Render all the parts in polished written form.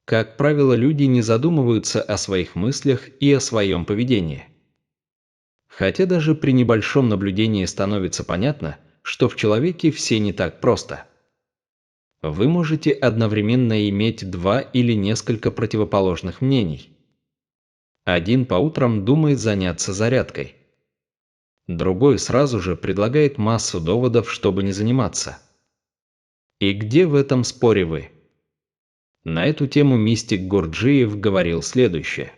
Как правило, люди не задумываются о своих мыслях и о своем поведении. Хотя даже при небольшом наблюдении становится понятно, что в человеке все не так просто. Вы можете одновременно иметь два или несколько противоположных мнений. Один по утрам думает заняться зарядкой. Другой сразу же предлагает массу доводов, чтобы не заниматься. И где в этом споре вы? На эту тему мистик Гурджиев говорил следующее.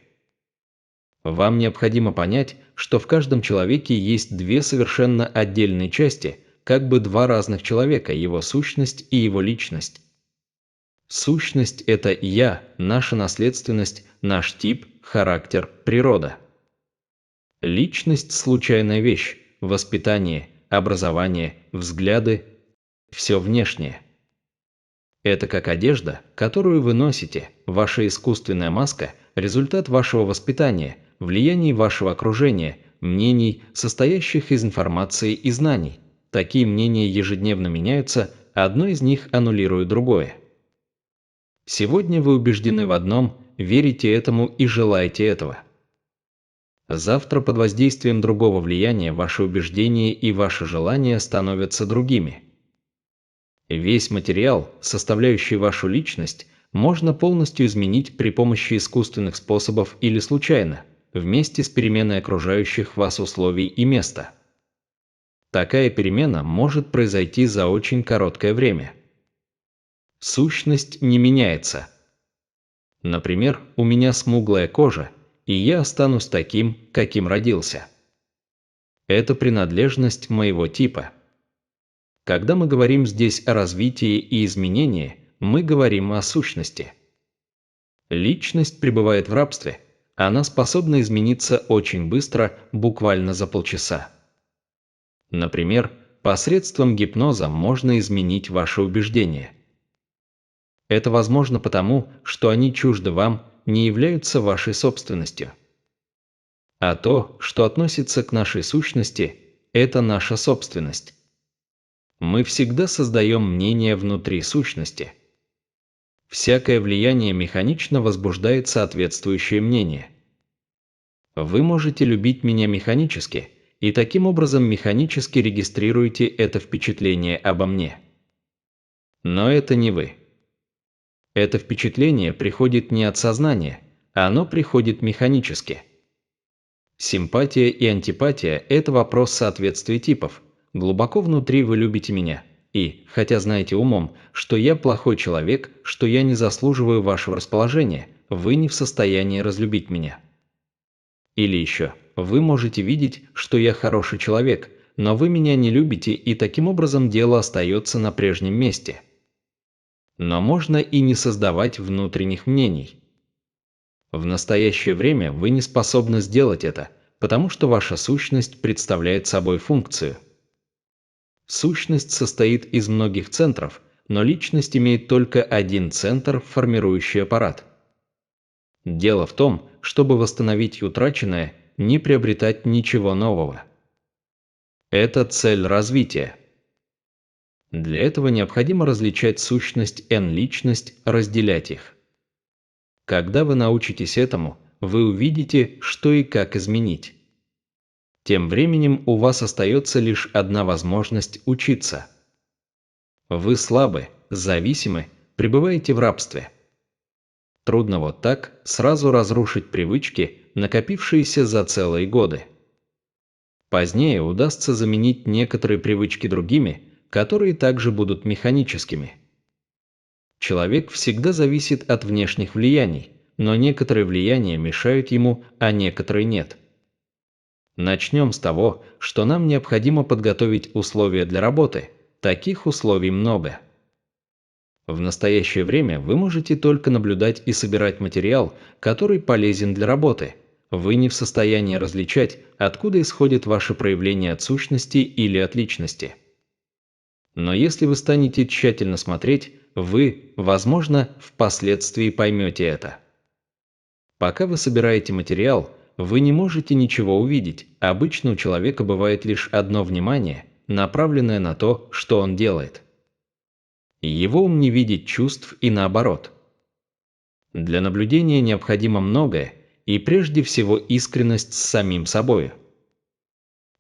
Вам необходимо понять, что в каждом человеке есть две совершенно отдельные части, как бы два разных человека, его сущность и его личность. Сущность – это «я», наша наследственность, наш тип, характер, природа. Личность – случайная вещь, воспитание, образование, взгляды – все внешнее. Это как одежда, которую вы носите, ваша искусственная маска – результат вашего воспитания, влияний вашего окружения, мнений, состоящих из информации и знаний. Такие мнения ежедневно меняются, одно из них аннулирует другое. Сегодня вы убеждены в одном, верите этому и желаете этого. Завтра под воздействием другого влияния ваши убеждения и ваши желания становятся другими. Весь материал, составляющий вашу личность, можно полностью изменить при помощи искусственных способов или случайно, вместе с переменой окружающих вас условий и места. Такая перемена может произойти за очень короткое время. Сущность не меняется. Например, у меня смуглая кожа, и я останусь таким, каким родился. Это принадлежность моего типа. Когда мы говорим здесь о развитии и изменении, мы говорим о сущности. Личность пребывает в рабстве, она способна измениться очень быстро, буквально за полчаса. Например, посредством гипноза можно изменить ваши убеждения. Это возможно потому, что они чужды вам, не являются вашей собственностью. А то, что относится к нашей сущности, это наша собственность. Мы всегда создаем мнение внутри сущности. Всякое влияние механично возбуждает соответствующее мнение. Вы можете любить меня механически, и таким образом механически регистрируете это впечатление обо мне. Но это не вы. Это впечатление приходит не от сознания, оно приходит механически. Симпатия и антипатия – это вопрос соответствия типов. Глубоко внутри вы любите меня. И, хотя знаете умом, что я плохой человек, что я не заслуживаю вашего расположения, вы не в состоянии разлюбить меня. Или еще, вы можете видеть, что я хороший человек, но вы меня не любите, и таким образом дело остается на прежнем месте. Но можно и не создавать внутренних мнений. В настоящее время вы не способны сделать это, потому что ваша сущность представляет собой функцию. Сущность состоит из многих центров, но личность имеет только один центр, формирующий аппарат. Дело в том, чтобы восстановить утраченное, не приобретать ничего нового. Это цель развития. Для этого необходимо различать сущность и личность, разделять их. Когда вы научитесь этому, вы увидите, что и как изменить. Тем временем у вас остается лишь одна возможность учиться. Вы слабы, зависимы, пребываете в рабстве. Трудно вот так сразу разрушить привычки, накопившиеся за целые годы. Позднее удастся заменить некоторые привычки другими, которые также будут механическими. Человек всегда зависит от внешних влияний, но некоторые влияния мешают ему, а некоторые нет. Начнем с того, что нам необходимо подготовить условия для работы. Таких условий много. В настоящее время вы можете только наблюдать и собирать материал, который полезен для работы. Вы не в состоянии различать, откуда исходит ваше проявление от сущности или от личности. Но если вы станете тщательно смотреть, вы, возможно, впоследствии поймете это. Пока вы собираете материал, вы не можете ничего увидеть. Обычно у человека бывает лишь одно внимание, направленное на то, что он делает. Его ум не видит чувств и наоборот. Для наблюдения необходимо многое, и прежде всего искренность с самим собою.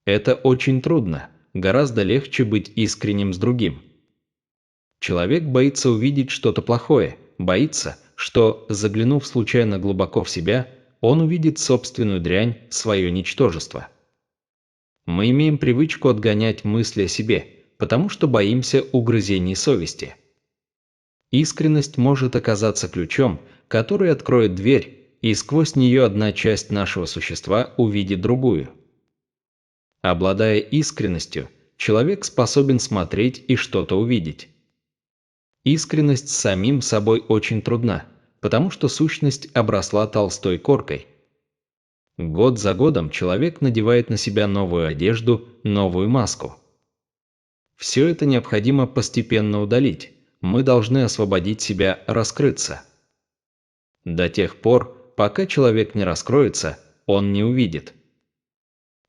Это очень трудно, гораздо легче быть искренним с другим. Человек боится увидеть что-то плохое, боится, что, заглянув случайно глубоко в себя, он увидит собственную дрянь, свое ничтожество. Мы имеем привычку отгонять мысли о себе, потому что боимся угрызений совести. Искренность может оказаться ключом, который откроет дверь, и сквозь нее одна часть нашего существа увидит другую. Обладая искренностью, человек способен смотреть и что-то увидеть. Искренность с самим собой очень трудна, потому что сущность обросла толстой коркой. Год за годом человек надевает на себя новую одежду, новую маску. Все это необходимо постепенно удалить, мы должны освободить себя, раскрыться. До тех пор, пока человек не раскроется, он не увидит.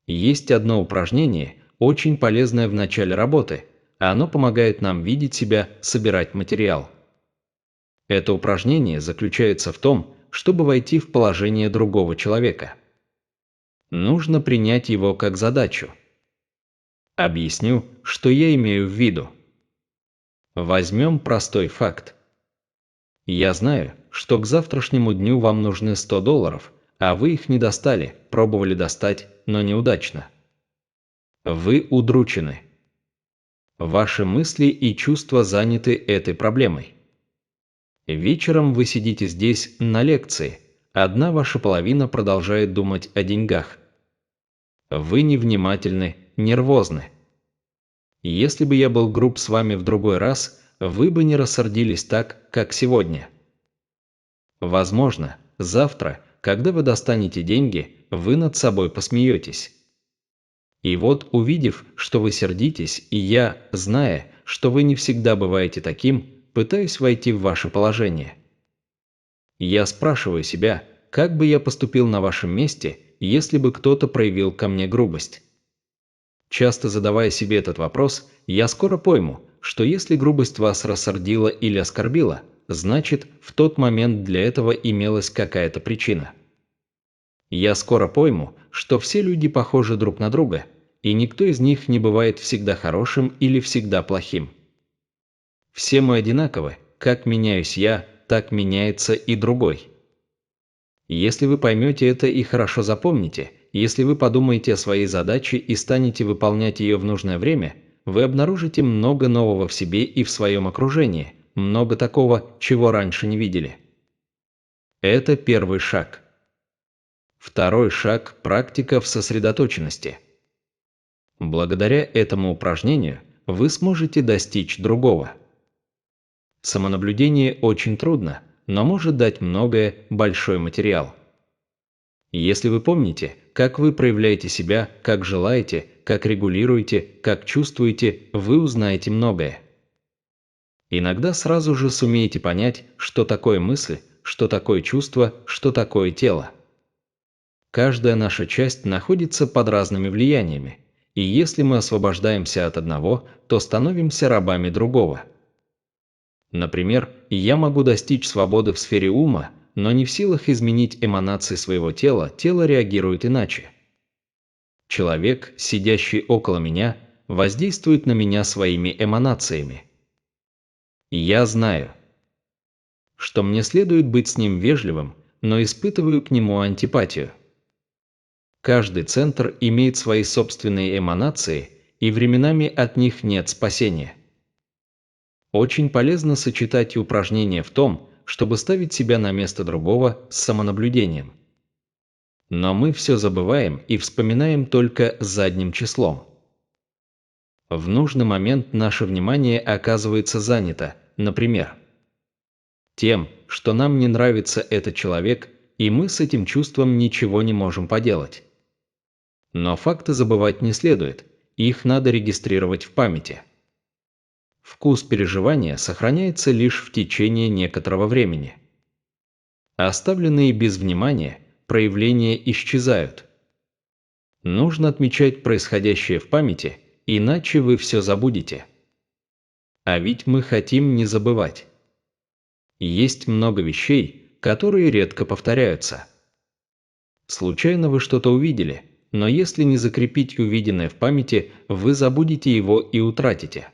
Есть одно упражнение, очень полезное в начале работы, а оно помогает нам видеть себя, собирать материал. Это упражнение заключается в том, чтобы войти в положение другого человека. Нужно принять его как задачу. Объясню, что я имею в виду. Возьмем простой факт. Я знаю, что к завтрашнему дню вам нужны $100, а вы их не достали, пробовали достать, но неудачно. Вы удручены. Ваши мысли и чувства заняты этой проблемой. Вечером вы сидите здесь на лекции, одна ваша половина продолжает думать о деньгах. Вы невнимательны, нервозны. Если бы я был груб с вами в другой раз, вы бы не рассердились так, как сегодня. Возможно, завтра, когда вы достанете деньги, вы над собой посмеетесь. И вот, увидев, что вы сердитесь, и я, зная, что вы не всегда бываете таким, пытаюсь войти в ваше положение. Я спрашиваю себя, как бы я поступил на вашем месте, если бы кто-то проявил ко мне грубость. Часто задавая себе этот вопрос, я скоро пойму, что если грубость вас рассердила или оскорбила, значит, в тот момент для этого имелась какая-то причина. Я скоро пойму, что все люди похожи друг на друга, и никто из них не бывает всегда хорошим или всегда плохим. Все мы одинаковы, как меняюсь я, так меняется и другой. Если вы поймете это и хорошо запомните, если вы подумаете о своей задаче и станете выполнять ее в нужное время, вы обнаружите много нового в себе и в своем окружении, много такого, чего раньше не видели. Это первый шаг. Второй шаг – практика в сосредоточенности. Благодаря этому упражнению вы сможете достичь другого. Самонаблюдение очень трудно, но может дать многое, большой материал. Если вы помните, как вы проявляете себя, как желаете, как регулируете, как чувствуете, вы узнаете многое. Иногда сразу же сумеете понять, что такое мысль, что такое чувство, что такое тело. Каждая наша часть находится под разными влияниями, и если мы освобождаемся от одного, то становимся рабами другого. Например, я могу достичь свободы в сфере ума, но не в силах изменить эманации своего тела, тело реагирует иначе. Человек, сидящий около меня, воздействует на меня своими эманациями. Я знаю, что мне следует быть с ним вежливым, но испытываю к нему антипатию. Каждый центр имеет свои собственные эманации, и временами от них нет спасения. Очень полезно сочетать упражнения в том, чтобы ставить себя на место другого с самонаблюдением. Но мы все забываем и вспоминаем только задним числом. В нужный момент наше внимание оказывается занято, например, тем, что нам не нравится этот человек, и мы с этим чувством ничего не можем поделать. Но факты забывать не следует, их надо регистрировать в памяти. Вкус переживания сохраняется лишь в течение некоторого времени. Оставленные без внимания, проявления исчезают. Нужно отмечать происходящее в памяти, иначе вы все забудете. А ведь мы хотим не забывать. Есть много вещей, которые редко повторяются. Случайно вы что-то увидели, но если не закрепить увиденное в памяти, вы забудете его и утратите.